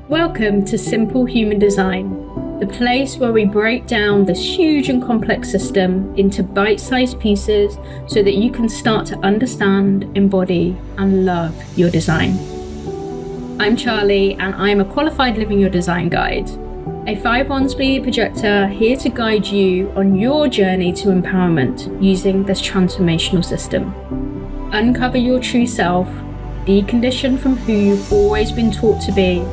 Welcome to Simple Human Design, the place where we break down this huge and complex system into bite-sized pieces so that you can start to understand, embody, and love your design. I'm Charlie, and I'm a qualified Living Your Design guide, a 5/1 Splenic Projector here to guide you on your journey to empowerment using this transformational system. Uncover your true self, decondition from who you've always been taught to be,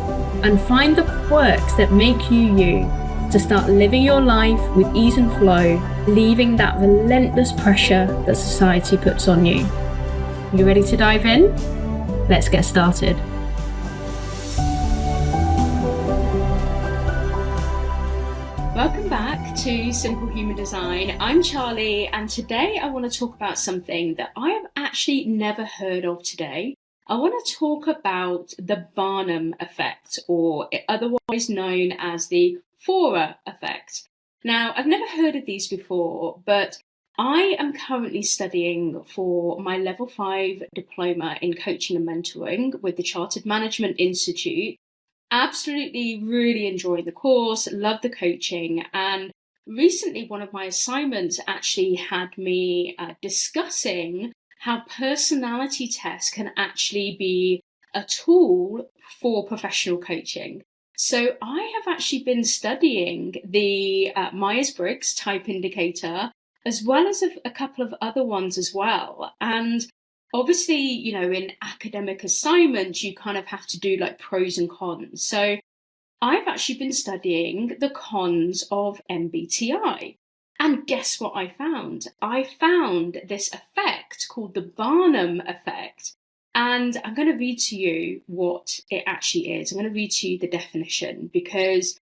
and find the quirks that make you you to start living your life with ease and flow, leaving that relentless pressure that society puts on you. You ready to dive in? Let's get started. Welcome back to Simple Human Design. I'm Charlie, and today I want to talk about something that I have actually never heard of today. I want to talk about the Barnum effect, or otherwise known as the Forer effect. Now, I've never heard of these before, but I am currently studying for my level 5 diploma in coaching and mentoring with the Chartered Management Institute. Absolutely really enjoying the course, love the coaching, and recently one of my assignments actually had me discussing how personality tests can actually be a tool for professional coaching. So I have actually been studying the Myers-Briggs type indicator, as well as a couple of other ones as well. And obviously, you know, in academic assignments, you kind of have to do like pros and cons. So I've actually been studying the cons of MBTI. And guess what I found? I found this effect called the Barnum effect. And I'm going to read to you what it actually is. I'm going to read to you the definition, because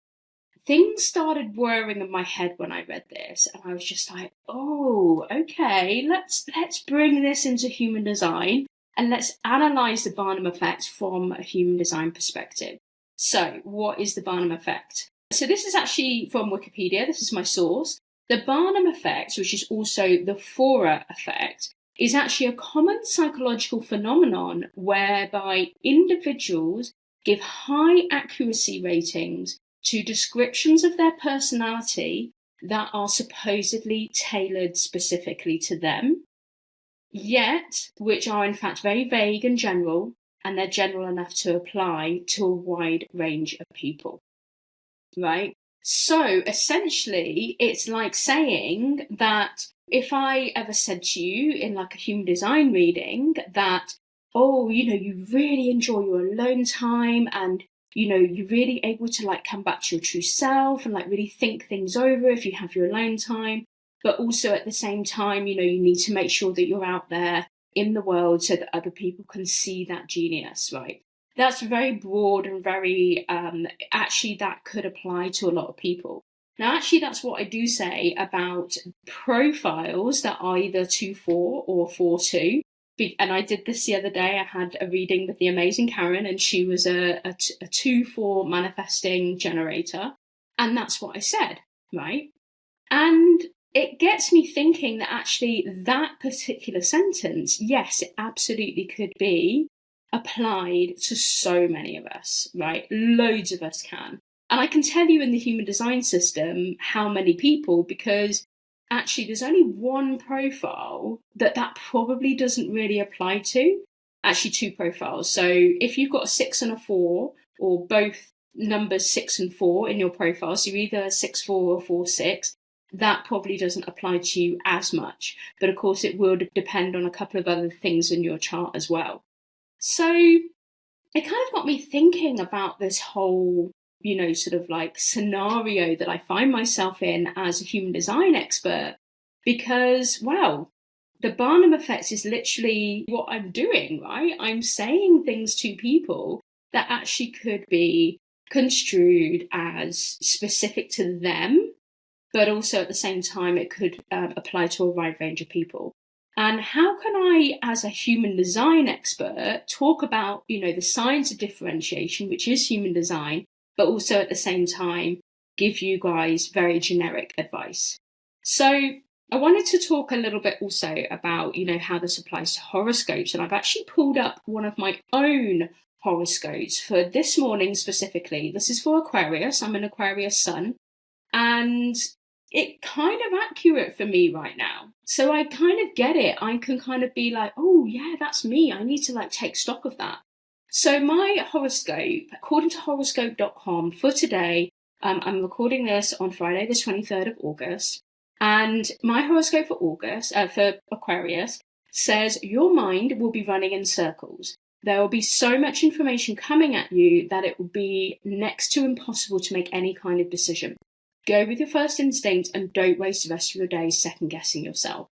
things started whirring in my head when I read this. And I was just like, oh, okay, let's bring this into human design and let's analyze the Barnum effect from a human design perspective. So what is the Barnum effect? So this is actually from Wikipedia. This is my source. The Barnum effect, which is also the Forer effect, is actually a common psychological phenomenon whereby individuals give high accuracy ratings to descriptions of their personality that are supposedly tailored specifically to them, yet which are in fact very vague and general, and they're general enough to apply to a wide range of people, right? So essentially, it's like saying that if I ever said to you in like a human design reading that, oh, you know, you really enjoy your alone time and, you know, you're really able to like come back to your true self and like really think things over if you have your alone time. But also at the same time, you know, you need to make sure that you're out there in the world so that other people can see that genius, right? That's very broad and very, actually that could apply to a lot of people. Now, actually, that's what I do say about profiles that are either 2-4 or 4-2. And I did this the other day. I had a reading with the amazing Karen, and she was a 2-4 manifesting generator. And that's what I said, right? And it gets me thinking that actually that particular sentence, yes, it absolutely could be applied to so many of us, right? Loads of us can. And I can tell you in the human design system how many people, because actually there's only one profile that probably doesn't really apply to. Actually, 2 profiles. So if you've got a 6 and a 4, or both numbers 6 and 4 in your profile, so you're either a 6-4 or 4-6, that probably doesn't apply to you as much. But of course, it will depend on a couple of other things in your chart as well. So it kind of got me thinking about this whole, you know, sort of like scenario that I find myself in as a human design expert, because, wow, the Barnum effect is literally what I'm doing, right? I'm saying things to people that actually could be construed as specific to them, but also at the same time, it could apply to a wide range of people. And how can I, as a human design expert, talk about, you know, the science of differentiation, which is human design, but also at the same time, give you guys very generic advice? So I wanted to talk a little bit also about, you know, how this applies to horoscopes. And I've actually pulled up one of my own horoscopes for this morning specifically. This is for Aquarius. I'm an Aquarius sun, and it kind of accurate for me right now. So I kind of get it. I can kind of be like, oh yeah, that's me. I need to like take stock of that. So my horoscope, according to horoscope.com for today, I'm recording this on Friday, the 23rd of August. And my horoscope for August, for Aquarius, says your mind will be running in circles. There will be so much information coming at you that it will be next to impossible to make any kind of decision. Go with your first instinct and don't waste the rest of your day second guessing yourself.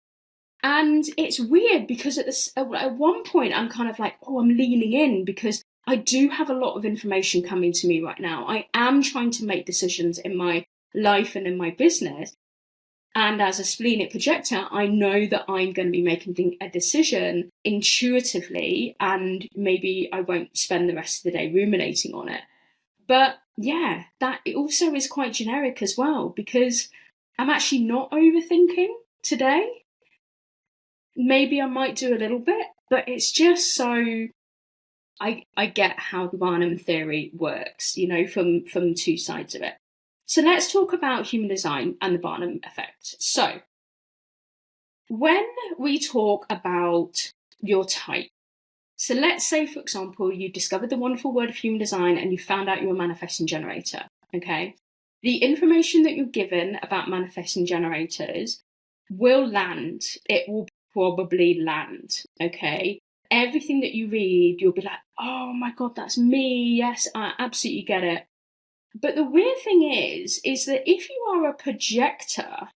And it's weird because at one point I'm kind of like, oh, I'm leaning in because I do have a lot of information coming to me right now. I am trying to make decisions in my life and in my business. And as a splenic projector, I know that I'm going to be making a decision intuitively, and maybe I won't spend the rest of the day ruminating on it. But yeah, that also is quite generic as well, because I'm actually not overthinking today. Maybe I might do a little bit, but it's just so I get how the Barnum theory works, from two sides of it. So let's talk about human design and the Barnum effect. So when we talk about your type, so let's say, for example, you discovered the wonderful world of human design and you found out you're a manifesting generator, okay? The information that you're given about manifesting generators will land. It will probably land, okay? Everything that you read, you'll be like, oh my God, that's me. Yes, I absolutely get it. But the weird thing is that if you are a projector,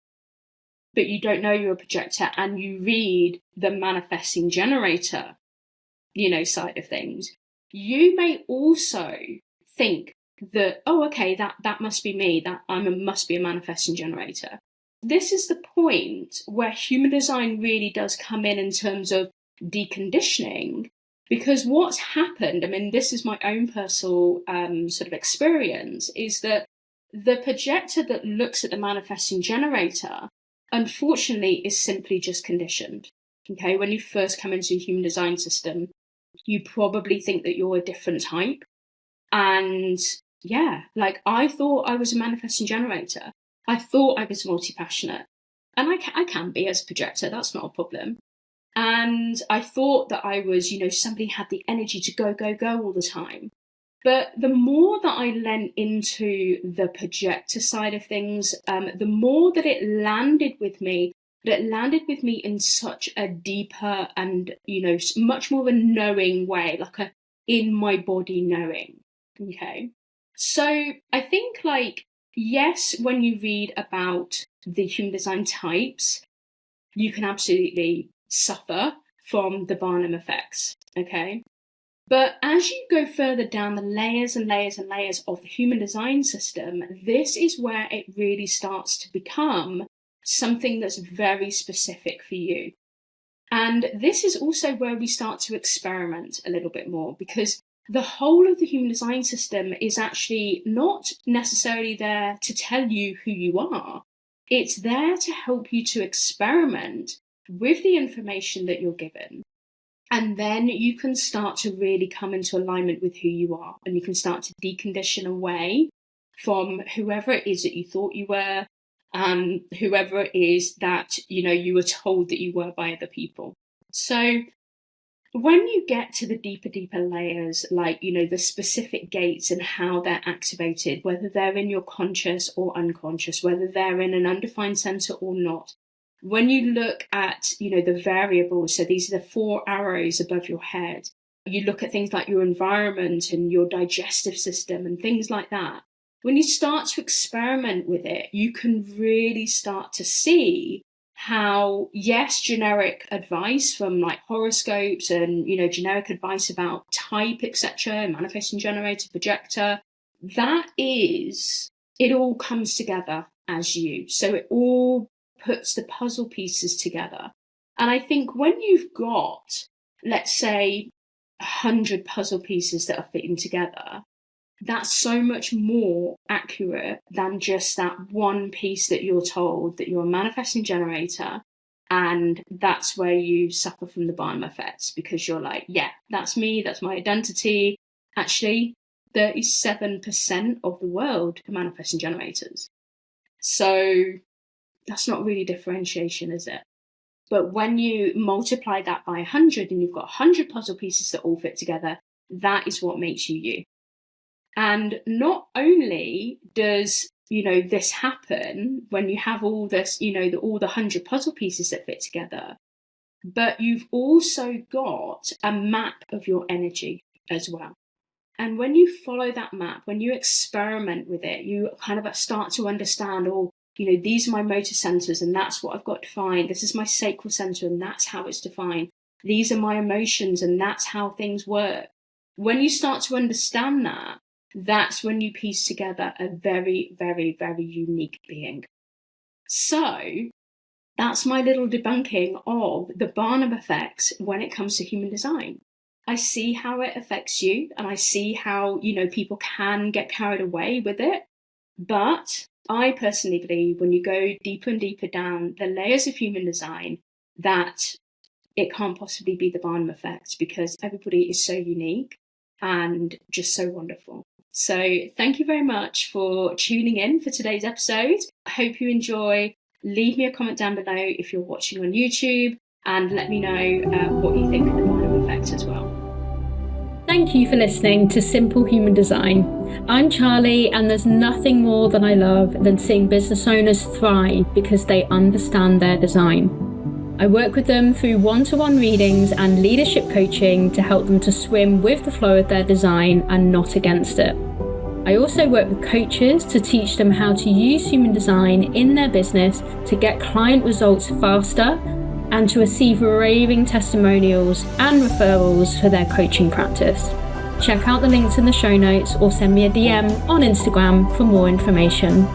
but you don't know you're a projector and you read the manifesting generator, side of things, you may also think that, oh, okay, that must be me, that must be a manifesting generator. This is the point where human design really does come in terms of deconditioning, because what's happened, this is my own personal sort of experience, is that the projector that looks at the manifesting generator, unfortunately, is simply just conditioned. Okay, when you first come into the human design system, you probably think that you're a different type. And yeah, like I thought I was a manifesting generator. I thought I was multi-passionate. And I can be as a projector, that's not a problem. And I thought that I was, somebody had the energy to go, go, go all the time. But the more that I lent into the projector side of things, the more that it landed with me, but it landed with me in such a deeper and, much more of a knowing way, like a in my body knowing. Okay. So I think yes, when you read about the human design types, you can absolutely suffer from the Barnum effects. Okay. But as you go further down the layers and layers and layers of the human design system, this is where it really starts to become something that's very specific for you. And this is also where we start to experiment a little bit more, because the whole of the human design system is actually not necessarily there to tell you who you are. It's there to help you to experiment with the information that you're given. And then you can start to really come into alignment with who you are, and you can start to decondition away from whoever it is that you thought you were, whoever it is that, you were told that you were by other people. So when you get to the deeper layers, like, the specific gates and how they're activated, whether they're in your conscious or unconscious, whether they're in an undefined center or not, when you look at, the variables, so these are the 4 arrows above your head, you look at things like your environment and your digestive system and things like that. When you start to experiment with it, you can really start to see how, yes, generic advice from like horoscopes and, generic advice about type, etc., manifesting generator, projector, it all comes together as you. So it all puts the puzzle pieces together. And I think when you've got, let's say, 100 puzzle pieces that are fitting together, that's so much more accurate than just that one piece that you're told that you're a manifesting generator. And that's where you suffer from the Barnum effects, because you're like, yeah, that's me, that's my identity. Actually, 37% of the world are manifesting generators. So that's not really differentiation, is it? But when you multiply that by 100 and you've got 100 puzzle pieces that all fit together, that is what makes you you. And not only does, this happen when you have all this, all the 100 puzzle pieces that fit together, but you've also got a map of your energy as well. And when you follow that map, when you experiment with it, you kind of start to understand, these are my motor centers and that's what I've got defined. This is my sacral center and that's how it's defined. These are my emotions and that's how things work. When you start to understand that, that's when you piece together a very, very, very unique being. So that's my little debunking of the Barnum effect when it comes to human design. I see how it affects you and I see how, people can get carried away with it. But I personally believe when you go deeper and deeper down the layers of human design, that it can't possibly be the Barnum effect because everybody is so unique and just so wonderful. So thank you very much for tuning in for today's episode. I hope you enjoy. Leave me a comment down below if you're watching on YouTube and let me know what you think of the Barnum effect as well. Thank you for listening to Simple Human Design. I'm Charlie, and there's nothing more that I love than seeing business owners thrive because they understand their design. I work with them through one-to-one readings and leadership coaching to help them to swim with the flow of their design and not against it. I also work with coaches to teach them how to use human design in their business to get client results faster and to receive raving testimonials and referrals for their coaching practice. Check out the links in the show notes or send me a DM on Instagram for more information.